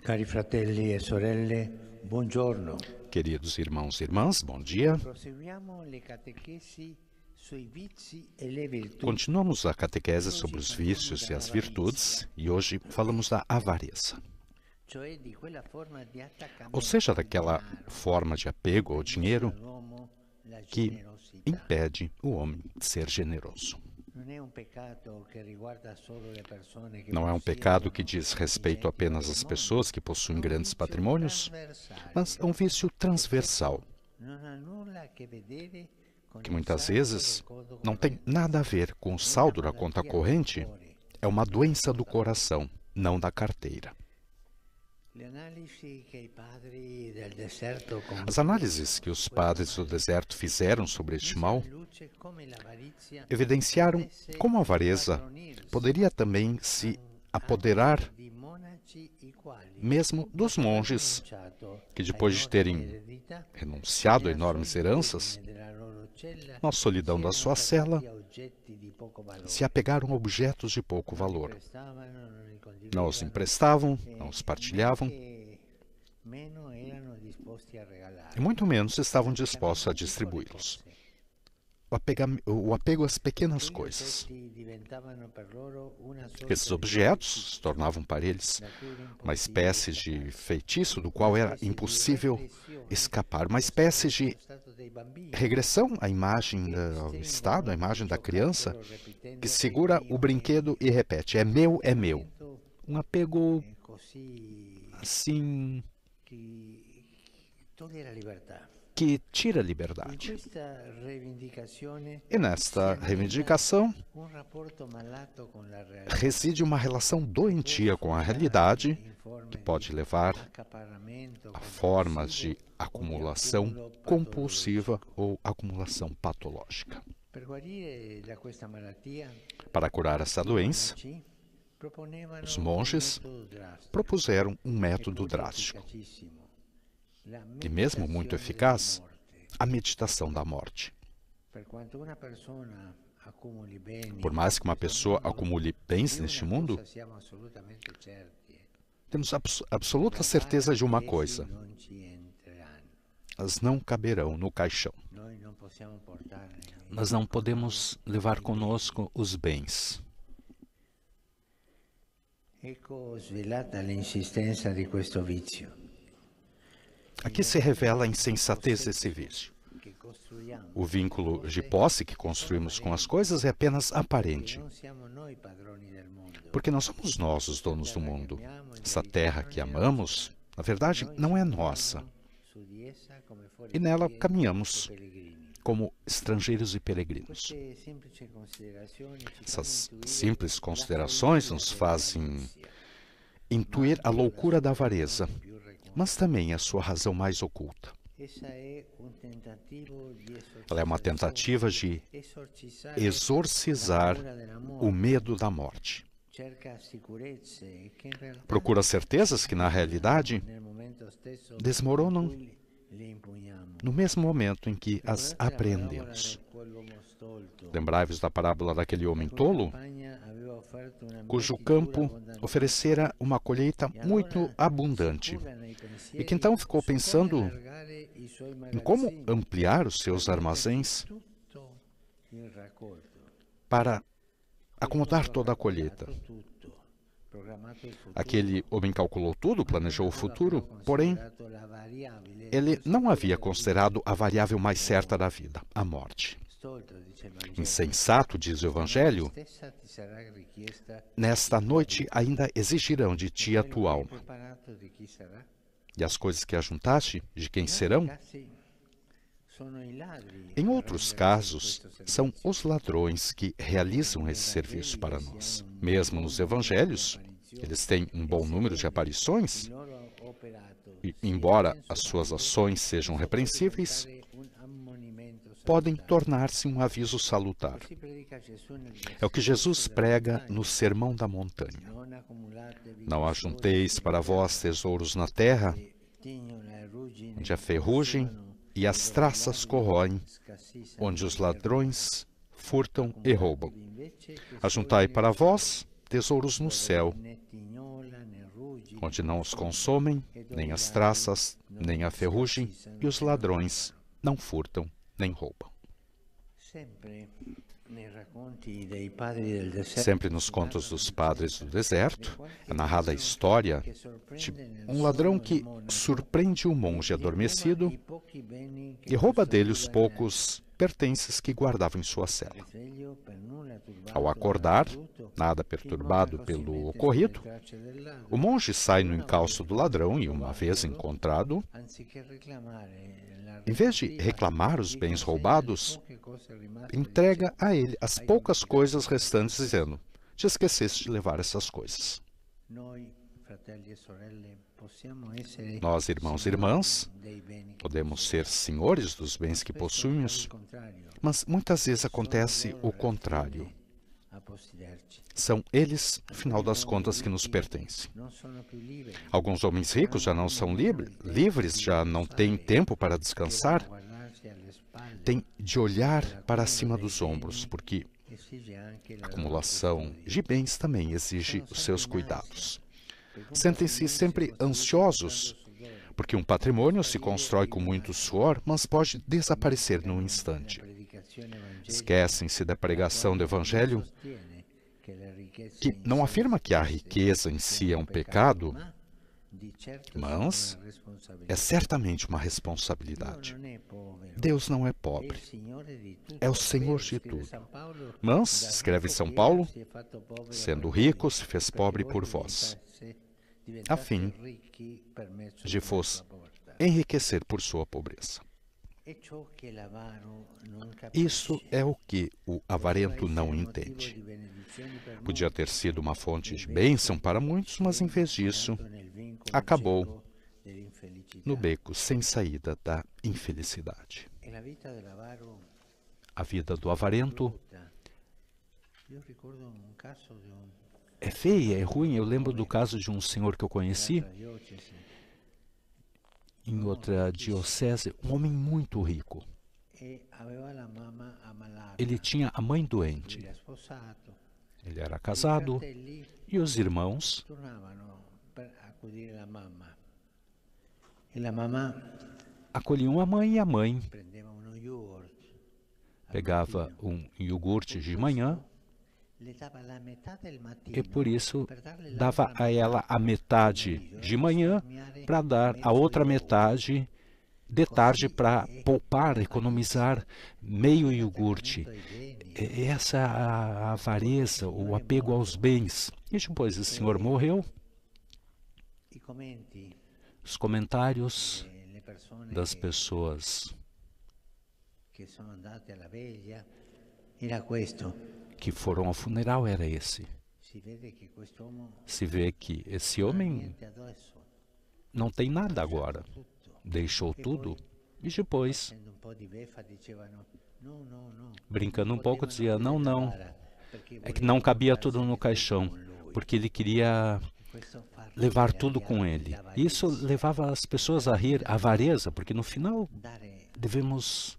Cari fratelli e sorelle, buongiorno. Queridos irmãos e irmãs, bom dia. Proseguiamo le catechesi sui vizi e le virtù. Continuamos a catequese sobre os vícios e as virtudes e hoje falamos da avareza, Cioè di quella forma di attaccamento ou seja, al daquela denaro forma de apego ao dinheiro all'uomo, la que generosità. impede o homem de ser generoso. Non è un peccato che riguarda solo le persone che Não é um possiedono pecado que diz respeito apenas às pessoas que possuem grandes patrimônios, mas é um vício transversal, non ha nulla a che vedere con que il muitas saldo vezes del conto não tem corrente. nada a ver com o saldo da conta corrente, é uma doença do coração, não da carteira. Le analisi che i padri del deserto As análises que os padres do deserto fizeram sobre este mal luce come l'avarizia evidenciaram como a avareza poderia também se apoderar di monaci i quali mesmo dos monges, rinunciato que depois de terem all'eredità renunciado a enormes heranças, della loro cella na solidão da sua cela, a oggetti di poco valore. se apegaram a objetos de pouco valor. Prestavano, non li Não os condividevano emprestavam, não os partilhavam, e meno erano disposti a regalare. e muito menos estavam dispostos a distribuí-los. O apego às pequenas coisas. Diventavano per loro una sorta Esses objetos se tornavam para eles uma espécie de feitiço do qual era impossível escapar, uma espécie de stato dei bambini regressão à imagem do Estado, à imagem da criança, que segura o brinquedo e repete, é meu, é meu. Um apego così assim che toglie la libertà. que tira a In liberdade. questa rivendicazione E nesta reivindicação un rapporto malato con la realtà, reside uma relação doentia com a realidade in forme que pode levar di accaparramento a formas de acumulação compulsiva ou acumulação patológica. Per guarire da questa malattia, Para curar essa doença, ci proponevano os monges un metodo drastico, propuseram um método drástico efficacissimo, la e mesmo muito meditazione eficaz, della morte. a meditação da morte. Per quanto una persona accumuli beni, Por mais que uma pessoa acumule bens neste mundo, siamo assolutamente certi, temos absoluta certeza de uma essi coisa: non ci entreranno. elas não caberão no caixão. Noi non possiamo portare Nós não podemos levar conosco os bens. Ecco svelata l'insistenza di questo vizio Aqui se revela a insensatez desse vício. che costruiamo. O vínculo de posse que construímos com as coisas é apenas aparente, Non siamo noi padroni del mondo. porque não somos nós os donos do mundo. Essa terra que amamos, na verdade, não é nossa, Su di essa come fuori e nela di essa, caminhamos pellegrini. como estrangeiros e peregrinos. Queste semplici considerazioni ci Essas fanno intuire simples considerações nos fazem intuir a loucura da avareza, più recondito. mas também a sua razão mais oculta. Essa è un tentativo di Ela é uma tentativa de esorcizzare exorcizar la paura della morte. o medo da morte. Cerca sicurezze che in realtà Procura certezas que, na realidade, nel momento stesso desmoronam in cui le impugniamo. no mesmo momento em que as Ricordate la apreendemos. parabola di quell'uomo stolto. Lembrai-vos da parábola daquele homem tolo, Campagna aveva offerto una cujo mietitura campo abbondante. oferecera uma colheita E muito allora abundante, si curva nei pensieri e que então ficou su come pensando allargare i suoi em como magazzini ampliar os seus armazéns tutto il raccolto. para acomodar toda a colheita. Tutto, programmato il futuro. Aquele homem calculou tudo, planejou o futuro, Aveva porém, considerato la variabile ele não havia considerado a variável mais certa da vida, a morte. stolto, dice il Vangelo. Insensato, diz o Evangelho, Stessa ti sarà richiesta nesta noite ainda exigirão de ti a tua alma. preparato di chi sarà? E as coisas que ajuntaste, de quem serão? Casi sono i ladri Em a outros rendere casos, questo são servizio. os ladrões que realizam esse serviço para nós. Mesmo nos evangelhos, eles têm um bom número de aparições, Il loro operato e, embora as suas ações sejam repreensíveis, diventare un ammonimento podem salutare. tornar-se um aviso salutar. Così predica Gesù nel É o que Jesus prega no Sermão da Montanha. non accumulatevi Não ajunteis para vós tesouros na terra, tigno la ruggine, onde a ferrugem e as traças corroem, scassissano. onde os ladrões furtam e roubam. Invece che Ajuntai para vós tesouros no céu, né tignola né ruggine onde não os consomem, nem as traças, nem a ferrugem, e os ladrões não furtam nem roubam. Sempre nos contos dos padres do deserto, é narrada a história de um ladrão que surpreende um monge adormecido e rouba dele os poucos pertences que guardava em sua cela. Ao acordar, nada perturbado pelo ocorrido, o monge sai no encalço do ladrão e, uma vez encontrado, em vez de reclamar os bens roubados, entrega a ele as poucas coisas restantes, dizendo: te esqueceste de levar essas coisas. Nós, irmãos e irmãs, podemos ser senhores dos bens que possuímos, mas muitas vezes acontece o contrário. São eles, no final das contas, que nos pertencem. Alguns homens ricos já não são livres, já não têm tempo para descansar, têm de olhar para cima dos ombros, porque a acumulação de bens também exige os seus cuidados. Sentem-se sempre ansiosos, porque um patrimônio se constrói com muito suor, mas pode desaparecer num instante. Esquecem-se da pregação do Evangelho, que não afirma que a riqueza em si é um pecado, mas é certamente uma responsabilidade. Deus não é pobre, é o Senhor de tudo. Mas, escreve São Paulo, sendo rico, se fez pobre por vós, a fim de vos enriquecer por sua pobreza. Isso é o que o avarento não entende. Podia ter sido uma fonte de bênção para muitos, mas em vez disso, acabou no beco sem saída da infelicidade. A vida do avarento é feia, é ruim. Eu lembro do caso de um senhor que eu conheci em outra diocese, um homem muito rico. Ele tinha a mãe doente. Ele era casado e os irmãos acolhiam a mãe, e a mãe pegava um iogurte de manhã e por isso dava a ela a metade de manhã para dar a outra metade de tarde para poupar, economizar meio iogurte. Essa é a avareza, o apego aos bens. E depois o senhor morreu. Os comentários das pessoas que foram ao funeral era esse. Se vê que esse homem não tem nada agora, deixou tudo, e depois, brincando um pouco, dizia: não, não, é que não cabia tudo no caixão, porque ele queria levar tudo com ele. Isso levava as pessoas a rir, a avareza, porque no final devemos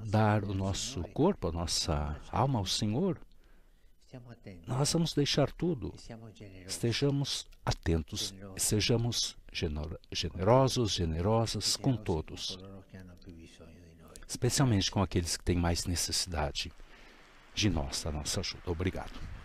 dar o nosso corpo, a nossa alma ao Senhor. Nós vamos deixar tudo. Estejamos atentos, sejamos generosos, generosas com todos, especialmente com aqueles que têm mais necessidade de nós, da nossa ajuda. Obrigado.